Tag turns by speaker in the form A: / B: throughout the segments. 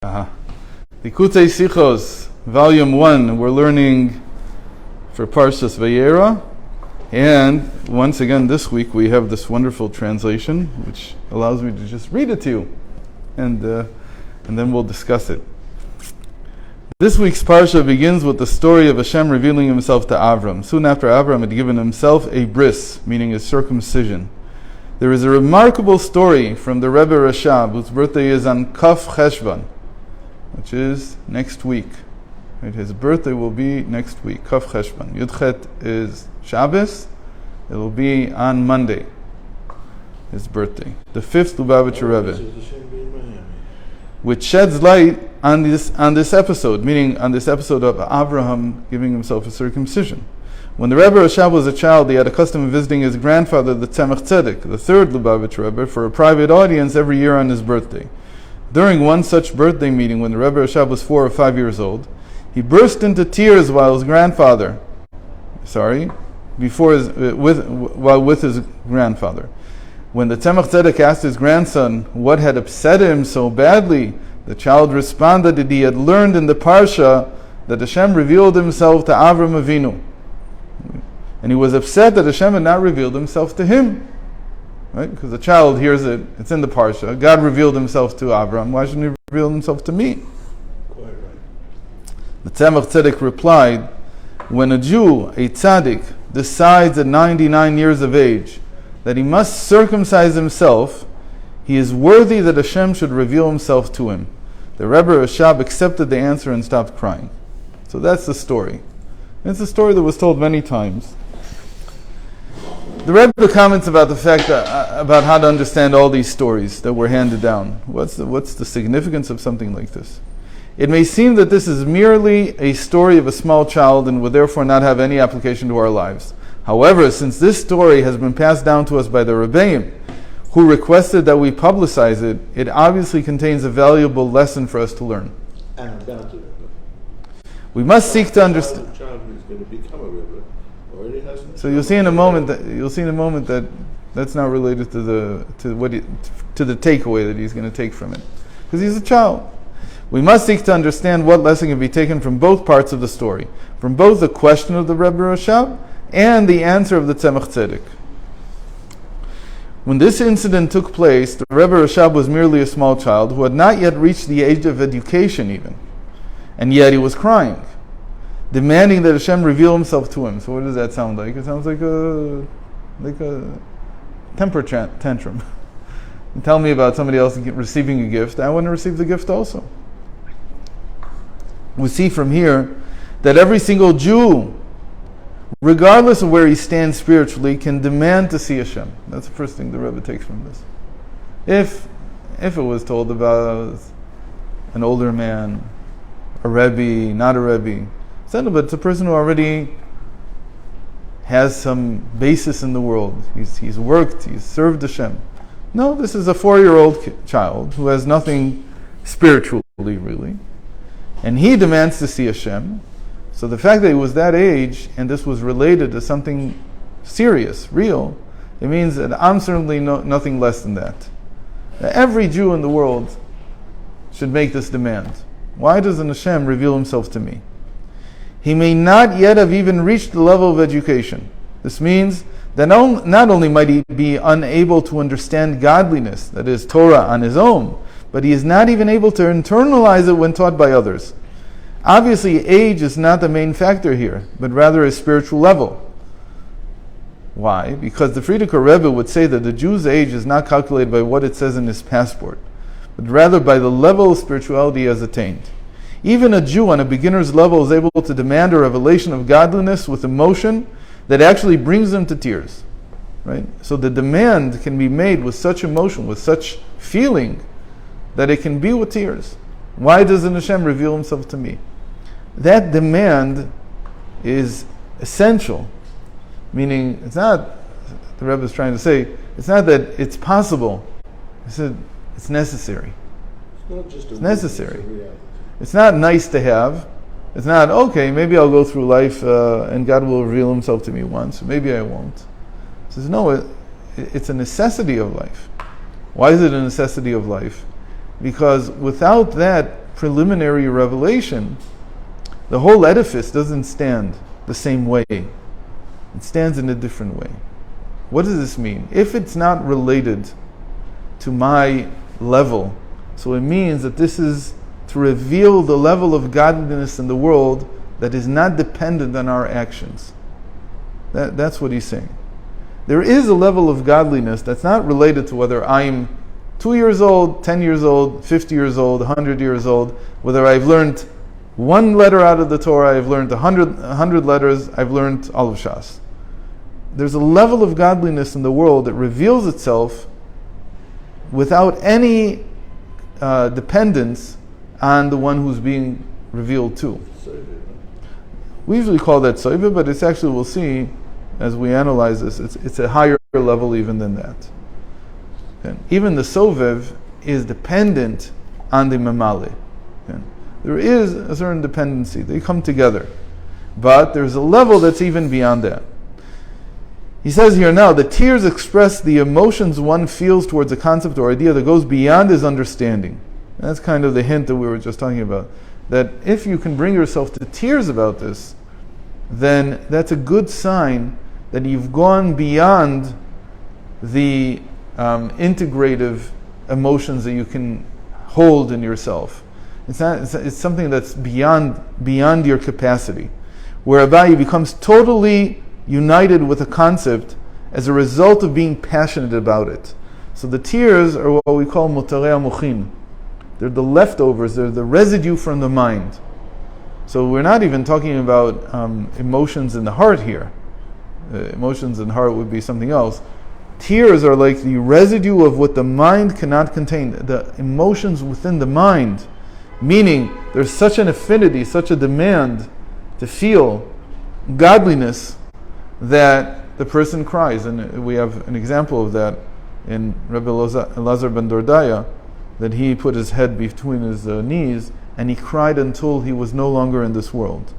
A: Likkutei Sichot, Volume 1, we're learning for Parshas Vayeira, and once again this week we have this wonderful translation which allows me to just read it to you, and then we'll discuss it. This week's Parsha begins with the story of Hashem revealing himself to Avram. Soon after Avram had given himself a bris, meaning a circumcision. There is a remarkable story from the Rebbe Rashab, whose birthday is on Kaf Cheshvan, which is next week. Right? His birthday will be next week, Kaf Cheshvan. Yudchet is Shabbos. It will be on Monday, his birthday. The fifth Lubavitcher Rebbe, which sheds light on this episode, meaning on this episode of Abraham giving himself a circumcision. When the Rebbe Rashab was a child, he had a custom of visiting his grandfather, the Tzemach Tzedek, the third Lubavitcher Rebbe, for a private audience every year on his birthday. During one such birthday meeting, when the Rebbe Rashab was 4 or 5 years old, he burst into tears while with his grandfather. When the Tzemach Tzedek asked his grandson what had upset him so badly, the child responded that he had learned in the Parsha that Hashem revealed himself to Avram Avinu. And he was upset that Hashem had not revealed himself to him. Right? Because the child hears it, it's in the Parsha. God revealed himself to Avram. Why shouldn't he reveal himself to me? Quite right. The Tzemach Tzedek replied, when a Jew, a tzaddik, decides at 99 years of age that he must circumcise himself, he is worthy that Hashem should reveal himself to him. The Rebbe Rashab accepted the answer and stopped crying. So that's the story. It's a story that was told many times. The Rebbe comments about the fact that, about how to understand all these stories that were handed down. What's the significance of something like this? It may seem that this is merely a story of a small child and would therefore not have any application to our lives. However, since this story has been passed down to us by the Rebbeim, who requested that we publicize it, it obviously contains a valuable lesson for us to learn. We must seek to understand. So you'll see in a moment that that's not related to the takeaway that he's going to take from it, because he's a child. We must seek to understand what lesson can be taken from both parts of the story, from both the question of the Rebbe Rashab and the answer of the Tzemach Tzedek. When this incident took place, the Rebbe Rashab was merely a small child who had not yet reached the age of education even, and yet he was crying, demanding that Hashem reveal himself to him. So what does that sound like? It sounds like a temper tantrum. And tell me about somebody else receiving a gift. I want to receive the gift also. We see from here that every single Jew, regardless of where he stands spiritually, can demand to see Hashem. That's the first thing the Rebbe takes from this. If it was told about an older man, a Rebbe, not a Rebbe, but it's a person who already has some basis in the world. He's worked, he's served Hashem. No, this is a 4-year-old child who has nothing spiritually, really. And he demands to see Hashem. So the fact that he was that age, and this was related to something serious, real, it means that I'm certainly nothing less than that. Every Jew in the world should make this demand. Why doesn't Hashem reveal himself to me? He may not yet have even reached the level of education. This means that not only might he be unable to understand godliness, that is Torah, on his own, but he is not even able to internalize it when taught by others. Obviously, age is not the main factor here, but rather a spiritual level. Why? Because the Frierdiker Rebbe would say that the Jew's age is not calculated by what it says in his passport, but rather by the level of spirituality he has attained. Even a Jew on a beginner's level is able to demand a revelation of godliness with emotion that actually brings them to tears. Right? So the demand can be made with such emotion, with such feeling, that it can be with tears. Why doesn't Hashem reveal himself to me? That demand is essential. Meaning, it's not, the Rebbe is trying to say, it's not that it's possible. He said, it's necessary. It's necessary. It's not nice to have. It's not, okay, maybe I'll go through life and God will reveal himself to me once. Maybe I won't. He says, no, it's a necessity of life. Why is it a necessity of life? Because without that preliminary revelation, the whole edifice doesn't stand the same way. It stands in a different way. What does this mean? If it's not related to my level, so it means that this is to reveal the level of godliness in the world that is not dependent on our actions. That's what he's saying. There is a level of godliness that's not related to whether I'm 2 years old, 10 years old, 50 years old, 100 years old, whether I've learned one letter out of the Torah, I've learned 100 letters, I've learned all of Shas. There's a level of godliness in the world that reveals itself without any dependence on the one who's being revealed to. We usually call that soiva, but it's actually, we'll see as we analyze this, it's a higher level even than that. Okay. Even the sovev is dependent on the mamale. Okay. There is a certain dependency. They come together. But there's a level that's even beyond that. He says here now, the tears express the emotions one feels towards a concept or idea that goes beyond his understanding. And that's kind of the hint that we were just talking about. That if you can bring yourself to tears about this, then that's a good sign that you've gone beyond the integrative emotions that you can hold in yourself. It's something that's beyond your capacity, whereby you becomes totally united with a concept as a result of being passionate about it. So the tears are what we call motarei mochin. They're the leftovers, they're the residue from the mind. So we're not even talking about emotions in the heart here. Emotions in the heart would be something else. Tears are like the residue of what the mind cannot contain, the emotions within the mind. Meaning, there's such an affinity, such a demand to feel godliness that the person cries. And we have an example of that in Rabbi Elazar ben Dordaya, that he put his head between his knees and he cried until he was no longer in this world.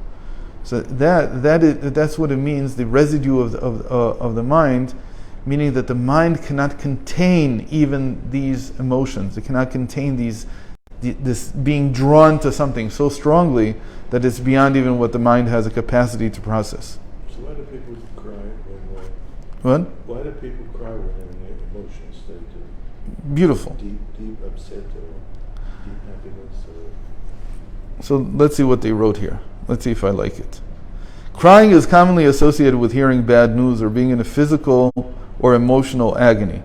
A: So that's what it means, the residue of the mind, meaning that the mind cannot contain even these emotions. It cannot contain this being drawn to something so strongly that it's beyond even what the mind has a capacity to process.
B: So why do people cry when?
A: What?
B: Why do people cry when they're in an emotional state?
A: Beautiful.
B: Deep upset or deep happiness?
A: So let's see what they wrote here. Let's see if I like it. Crying is commonly associated with hearing bad news or being in a physical or emotional agony.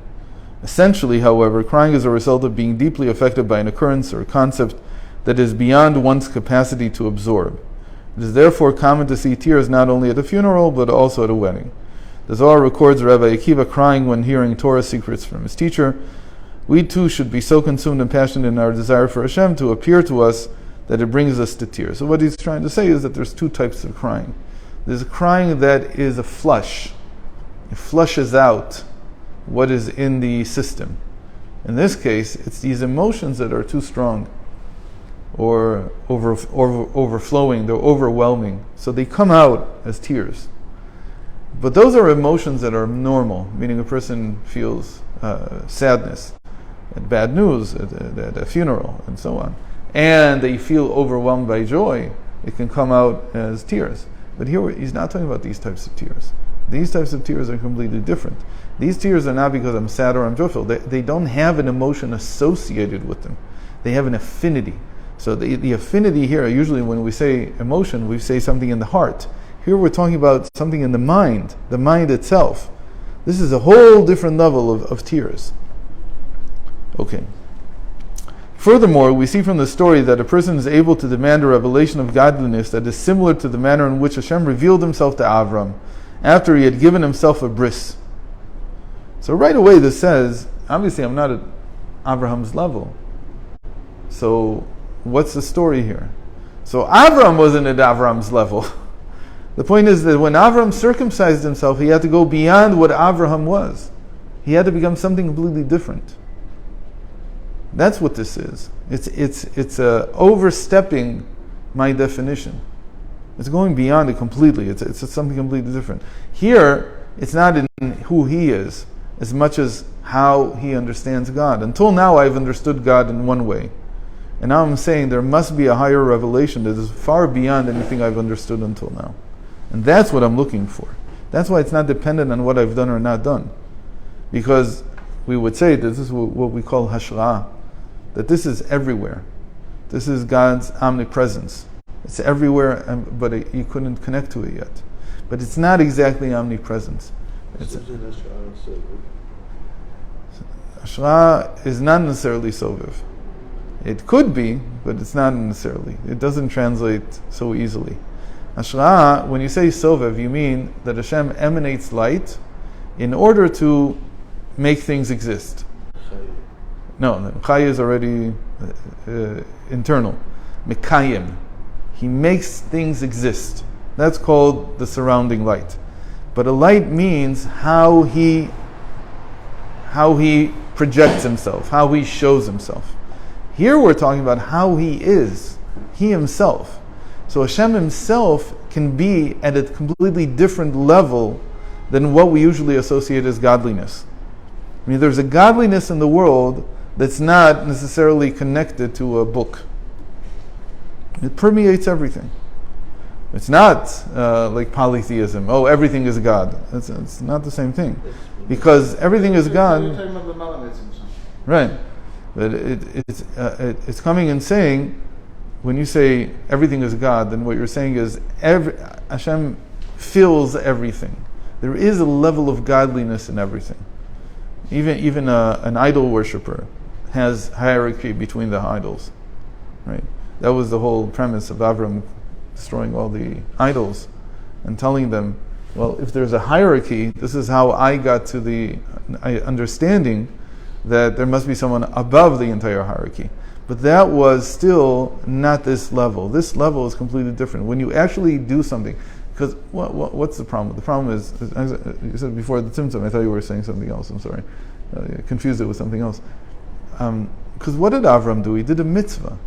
A: Essentially, however, crying is a result of being deeply affected by an occurrence or a concept that is beyond one's capacity to absorb. It is therefore common to see tears not only at a funeral, but also at a wedding. The Zohar records Rabbi Akiva crying when hearing Torah secrets from his teacher. We too should be so consumed and passionate in our desire for Hashem to appear to us that it brings us to tears. So what he's trying to say is that there's two types of crying. There's a crying that is a flush. It flushes out what is in the system. In this case, it's these emotions that are too strong or overflowing, they're overwhelming. So they come out as tears. But those are emotions that are normal, meaning a person feels sadness, and bad news at a funeral, and so on. And they feel overwhelmed by joy, it can come out as tears. But here he's not talking about these types of tears. These types of tears are completely different. These tears are not because I'm sad or I'm joyful. They don't have an emotion associated with them. They have an affinity. So the affinity here, usually when we say emotion, we say something in the heart. Here we're talking about something in the mind itself. This is a whole different level of tears. Okay. Furthermore, we see from the story that a person is able to demand a revelation of godliness that is similar to the manner in which Hashem revealed himself to Avram after he had given himself a bris. So right away this says, obviously I'm not at Avraham's level. So what's the story here? So Avram wasn't at Avram's level. The point is that when Avram circumcised himself, he had to go beyond what Avraham was. He had to become something completely different. That's what this is. It's overstepping my definition. It's going beyond it completely. It's something completely different. Here, it's not in who he is as much as how he understands God. Until now, I've understood God in one way. And now I'm saying there must be a higher revelation that is far beyond anything I've understood until now. And that's what I'm looking for. That's why it's not dependent on what I've done or not done. Because we would say that this is what we call hashra'ah, that this is everywhere. This is God's omnipresence. It's everywhere, but you couldn't connect to it yet. But it's not exactly omnipresence. Hashra'ah is not necessarily sovev. It could be, but it's not necessarily. It doesn't translate so easily. Hashra'ah, when you say sovev, you mean that Hashem emanates light in order to make things exist. No, Chai is already internal. Mekayim. He makes things exist. That's called the surrounding light. But a light means how he projects himself, how he shows himself. Here we're talking about how he is, he himself. So Hashem himself can be at a completely different level than what we usually associate as godliness. I mean, there's a godliness in the world that's not necessarily connected to a book. It permeates everything. It's not like polytheism. Oh, everything is God. It's not the same thing. Because everything is God. Right. But it's coming and saying, when you say everything is God, then what you're saying is Hashem fills everything. There is a level of godliness in everything. Even an idol worshiper has hierarchy between the idols. Right. That was the whole premise of Avram destroying all the idols and telling them, well, if there's a hierarchy, this is how I got to the understanding that there must be someone above the entire hierarchy. But that was still not this level. This level is completely different. When you actually do something, because what's the problem? The problem is, as you said before, the Tzimtzum, I thought you were saying something else, I'm sorry. I confused it with something else. Because what did Avram do? He did a mitzvah.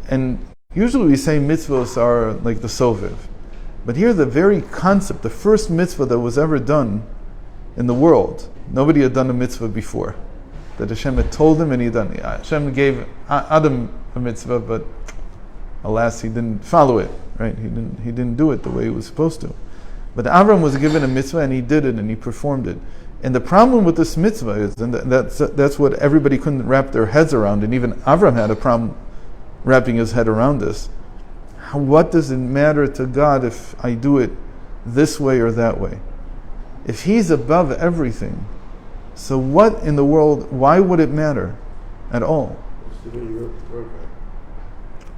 A: And usually we say mitzvahs are like the sovev. But here the very concept, the first mitzvah that was ever done in the world, nobody had done a mitzvah before. That Hashem had told him and he had done it. Hashem gave Adam a mitzvah, but alas, he didn't follow it. Right? He didn't do it the way he was supposed to. But Avram was given a mitzvah and he did it and he performed it. And the problem with this mitzvah is, and that's what everybody couldn't wrap their heads around, and even Avram had a problem wrapping his head around this. What does it matter to God if I do it this way or that way? If he's above everything, so what in the world, why would it matter at all?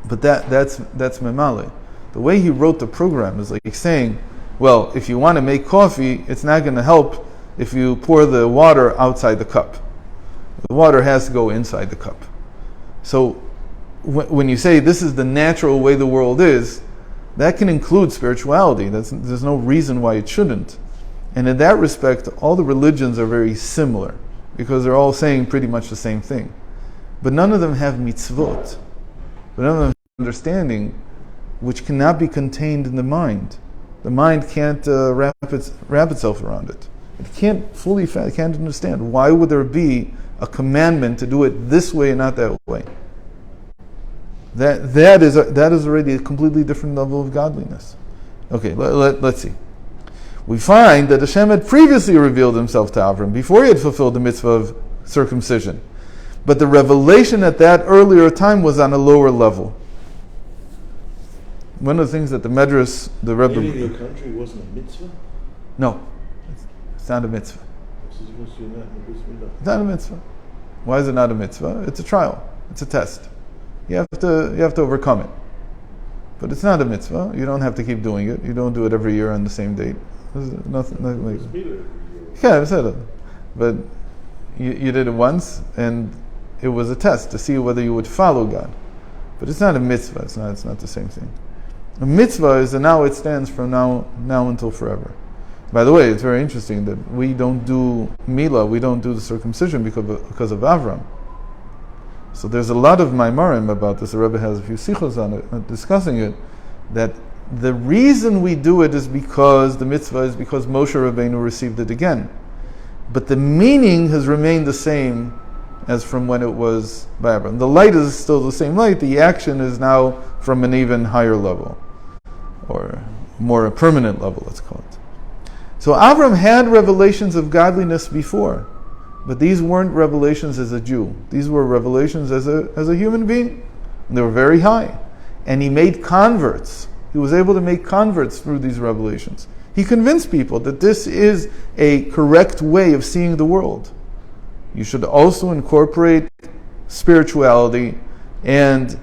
A: But that's memale. The way he wrote the program is like saying, well, if you want to make coffee, it's not going to help if you pour the water outside the cup. The water has to go inside the cup. So when you say this is the natural way the world is, that can include spirituality. There's no reason why it shouldn't. And in that respect, all the religions are very similar, because they're all saying pretty much the same thing. But none of them have mitzvot. But none of them have understanding which cannot be contained in the mind. The mind can't wrap itself around it. It can't can't understand. Why would there be a commandment to do it this way and not that way? That is already a completely different level of godliness. Okay, let's see. We find that Hashem had previously revealed himself to Avram before he had fulfilled the mitzvah of circumcision. But the revelation at that earlier time was on a lower level. One of the things that the Medrash, the Rebbe...
B: Leaving the country wasn't a mitzvah?
A: No, it's not a mitzvah. It's not a mitzvah. Why is it not a mitzvah? It's a trial. It's a test. You have to overcome it. But it's not a mitzvah. You don't have to keep doing it. You don't do it every year on the same date. There's nothing like that. Yeah, I said it. But you did it once, and it was a test to see whether you would follow God. But it's not a mitzvah. It's not the same thing. A mitzvah is, and now it stands from now until forever. By the way, it's very interesting that we don't do milah, we don't do the circumcision because of Avram. So there's a lot of maimarim about this. The Rebbe has a few sichos on it, discussing it, that the reason we do it is because the mitzvah is because Moshe Rabbeinu received it again. But the meaning has remained the same as from when it was by Avram. The light is still the same light. The action is now from an even higher level, or more a permanent level, let's call it. So Avram had revelations of godliness before, but these weren't revelations as a Jew. These were revelations as a human being. And they were very high. And he made converts. He was able to make converts through these revelations. He convinced people that this is a correct way of seeing the world. You should also incorporate spirituality and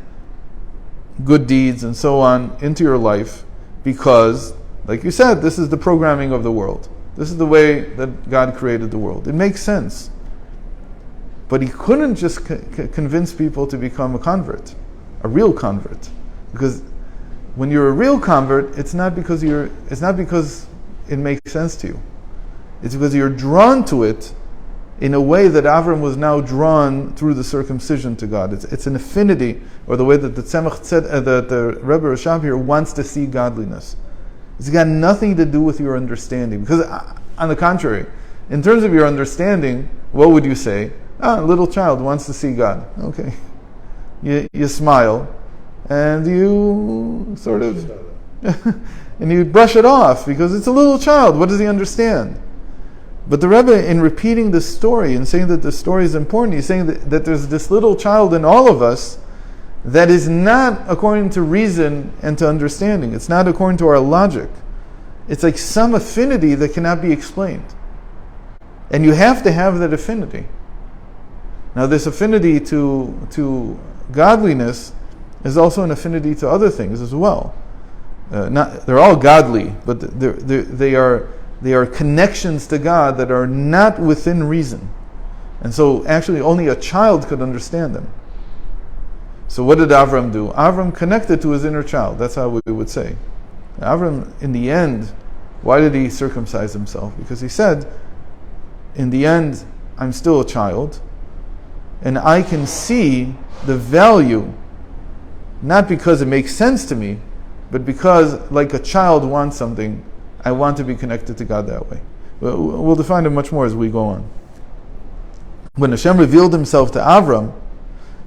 A: good deeds and so on into your life because, like you said, this is the programming of the world. This is the way that God created the world. It makes sense. But he couldn't just convince people to become a convert, a real convert. Because when you're a real convert, it's not because it makes sense to you. It's because you're drawn to it in a way that Avram was now drawn through the circumcision to God. It's an affinity, or the way that the Tzemach said, the Rebbe Rashab here wants to see godliness. It's got nothing to do with your understanding. Because, on the contrary, in terms of your understanding, what would you say? A little child wants to see God. Okay. You smile, and you sort of, and you brush it off, because it's a little child. What does he understand? But the Rebbe, in repeating this story and saying that the story is important, he's saying that there's this little child in all of us that is not according to reason and to understanding. It's not according to our logic. It's like some affinity that cannot be explained. And you have to have that affinity. Now, this affinity to godliness is also an affinity to other things as well. They're all godly, but they are connections to God that are not within reason. And so actually only a child could understand them. So what did Avram do? Avram connected to his inner child. That's how we would say. Avram, in the end, why did he circumcise himself? Because he said, in the end, I'm still a child, and I can see the value, not because it makes sense to me, but because, like a child wants something, I want to be connected to God that way. We'll define it much more as we go on. When Hashem revealed himself to Avram,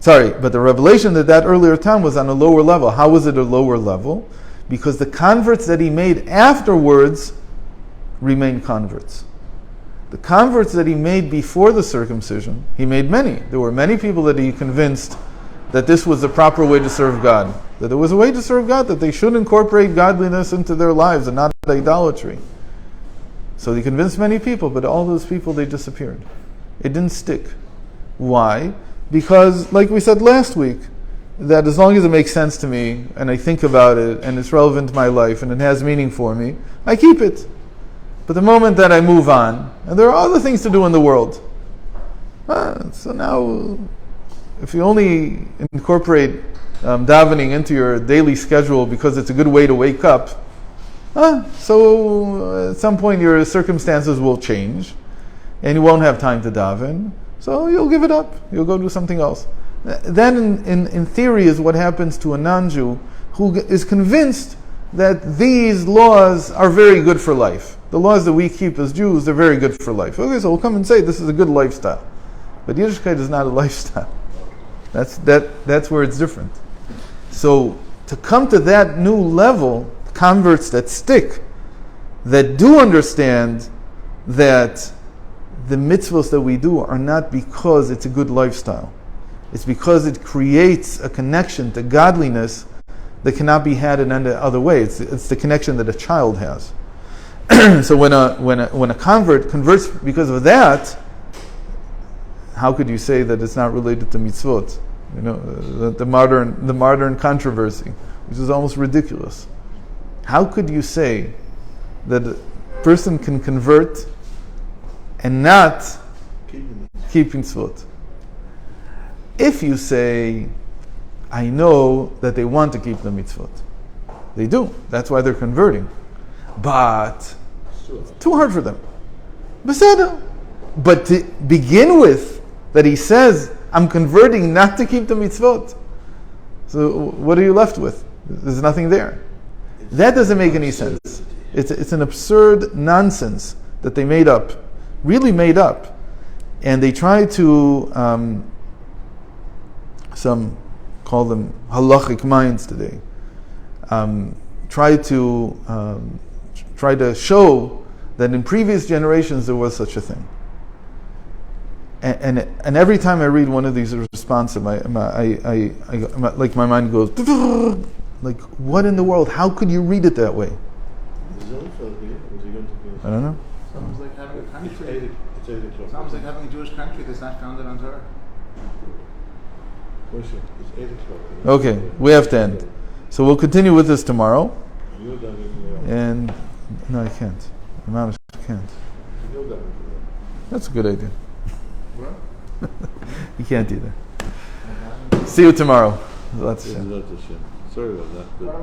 A: but the revelation at that earlier time was on a lower level. How was it a lower level? Because the converts that he made afterwards remained converts. The converts that he made before the circumcision, he made many. There were many people that he convinced that this was the proper way to serve God. That there was a way to serve God, that they should incorporate godliness into their lives and not idolatry. So he convinced many people, but all those people, they disappeared. It didn't stick. Why? Because, like we said last week, that as long as it makes sense to me, and I think about it, and it's relevant to my life, and it has meaning for me, I keep it. But the moment that I move on, and there are other things to do in the world, so now, if you only incorporate davening into your daily schedule because it's a good way to wake up, so at some point your circumstances will change, and you won't have time to daven, so you'll give it up. You'll go do something else. That, in theory, is what happens to a non-Jew who is convinced that these laws are very good for life. The laws that we keep as Jews, they're very good for life. Okay, so we'll come and say this is a good lifestyle. But Yiddishkeit is not a lifestyle. That's where it's different. So to come to that new level, converts that stick, that do understand that the mitzvahs that we do are not because it's a good lifestyle. It's because it creates a connection to godliness that cannot be had in any other way. It's the connection that a child has. So when a convert converts because of that, how could you say that it's not related to mitzvot? You know, the modern controversy, which is almost ridiculous. How could you say that a person can convert and not keep mitzvot? If you say, I know that they want to keep the mitzvot. They do. That's why they're converting. But it's too hard for them. But to begin with, that he says, I'm converting not to keep the mitzvot. So what are you left with? There's nothing there. That doesn't make any sense. It's an absurd nonsense that they made up. Really made up. And they try to, some call them halachic minds today, try to show that in previous generations there was such a thing. And every time I read one of these responses, my mind goes, like, what in the world? How could you read it that way? I don't know.
C: Sounds like having a country.
B: It's 8 o'clock.
C: Sounds like having a Jewish country that's not founded on Torah.
B: It's 8 o'clock.
A: Okay, we have to end. So we'll continue with this tomorrow.
B: You're done with me.
A: And no, I can't. I can't.
B: You're done with me.
A: That's a good idea.
C: What?
A: You can't either. See you tomorrow. That's
B: Sorry about that. But